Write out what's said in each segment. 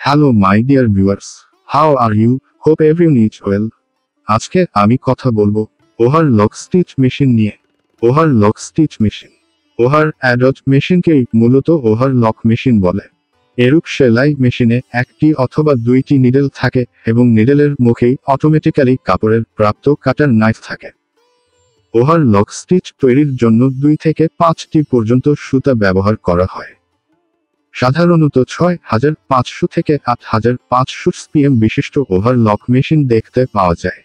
Hello my dear viewers, how are you? Hope everyone is well. আজকে আমি কথা বলবো ওহার লক স্টিচ মেশিন নিয়ে। Overlock stitch machine, overedge মেশিনকেই মূলত ওহার লক মেশিন বলে। এরূপ সেলাই মেশিনে একটি অথবা দুইটি নিডেল থাকে এবং নিডেলের মুখেই অটোমেটিক্যালি কাপড়ের প্রাপ্ত কাটার নাইফ থাকে। ওহার লক স্টিচ তৈরির জন্য 2 থেকে 5টি পর্যন্ত সুতা ব্যবহার করা হয়। সাধারণত 6500 থেকে 8500 সিপিএম বিশিষ্ট ওভারলক মেশিন দেখতে পাওয়া যায়।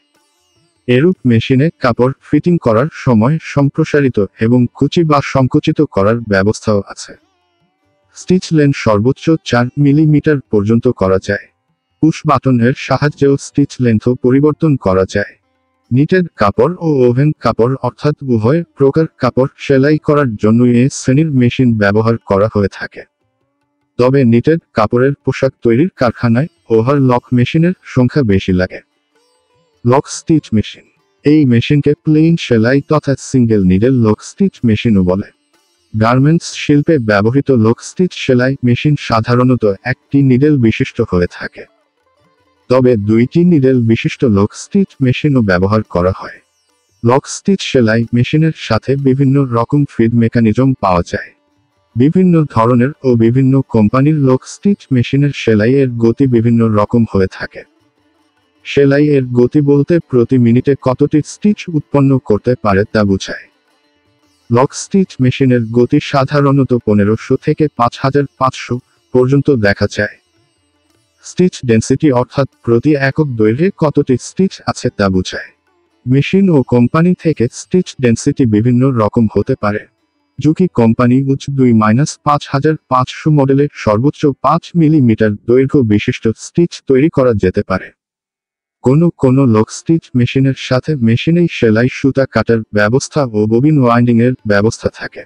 এরূপ মেশিনে কাপড় ফিটিং করার সময় সম্প্রসারিত এবং কুচি বা সংকুচিত করার ব্যবস্থাও আছে। স্টিচ লেন্থ সর্বোচ্চ 4 মিলিমিটার পর্যন্ত করা যায়। পুশ বাটনের সাহায্যেও স্টিচ লেন্থও পরিবর্তন করা যায়। নিটেড কাপড় ও ওভেন কাপড় অর্থাৎ উভয় প্রকার কাপড় সেলাই করার জন্য এ শ্রেণীর মেশিন ব্যবহার করা হয়ে থাকে। তবে নিটেড কাপড়ের পোশাক তৈরির কারখানায় ওভারলক মেশিনের সংখ্যা বেশি লাগে। লক স্টিচ মেশিন, এই মেশিনকে প্লেন সেলাই তথা সিঙ্গেল নিডেল লক স্টিচ মেশিনও বলে। গার্মেন্টস শিল্পে ব্যবহৃত লক স্টিচ সেলাই মেশিন সাধারণত একটি নিডেল বিশিষ্ট হয়ে থাকে, তবে 2টি নিডেল বিশিষ্ট লক স্টিচ মেশিনও ব্যবহার করা হয়। লক স্টিচ সেলাই মেশিনের সাথে বিভিন্ন রকম ফিড মেকানিজম পাওয়া যায়। বিভিন্ন ধরনের ও বিভিন্ন কোম্পানির লক স্টিচ মেশিনের সেলাইয়ের গতি বিভিন্ন রকম হয়ে থাকে। সেলাইয়ের গতি বলতে প্রতি মিনিটে কতটি স্টিচ উৎপন্ন করতে পারে তা বোঝায়। লক স্টিচ মেশিনের গতি সাধারণত 1500 থেকে 5500 পর্যন্ত দেখা যায়। স্টিচ ডেন্সিটি অর্থাৎ প্রতি একক দৈর্ঘ্যে কতটি স্টিচ আছে তা বোঝায়। মেশিন ও কোম্পানি থেকে স্টিচ ডেন্সিটি বিভিন্ন রকম হতে পারে। জুকি কোম্পানি উচ্চ 2-5500 মডেলের সর্বোচ্চ 5 মিলিমিটার দৈর্ঘ্য বিশিষ্ট স্টিচ তৈরি করা যেতে পারে। কোনো লক স্টিচ মেশিনের সাথে মেশিনেই সেলাই সুতা কাটার ব্যবস্থা ও ববিন ওয়াইন্ডিং এর ব্যবস্থা থাকে।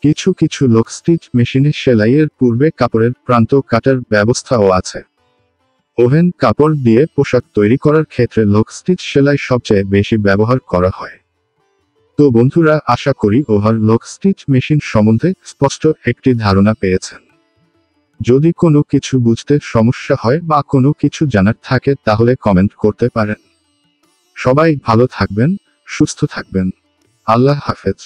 কিছু লক স্টিচ মেশিনে সেলাইয়ের পূর্বে কাপড়ের প্রান্ত কাটার ব্যবস্থাও আছে। ওভেন কাপড় দিয়ে পোশাক তৈরি করার ক্ষেত্রে লক স্টিচ সেলাই সবচেয়ে বেশি ব্যবহার করা হয়। তো বন্ধুরা, আশা করি ওভারলক স্টিচ মেশিন সম্বন্ধে স্পষ্ট একটি ধারণা পেয়েছেন। যদি কোনো কিছু বুঝতে সমস্যা হয় বা কোনো কিছু জানার থাকে তাহলে কমেন্ট করতে পারেন। সবাই ভালো থাকবেন, সুস্থ থাকবেন। আল্লাহ হাফেজ।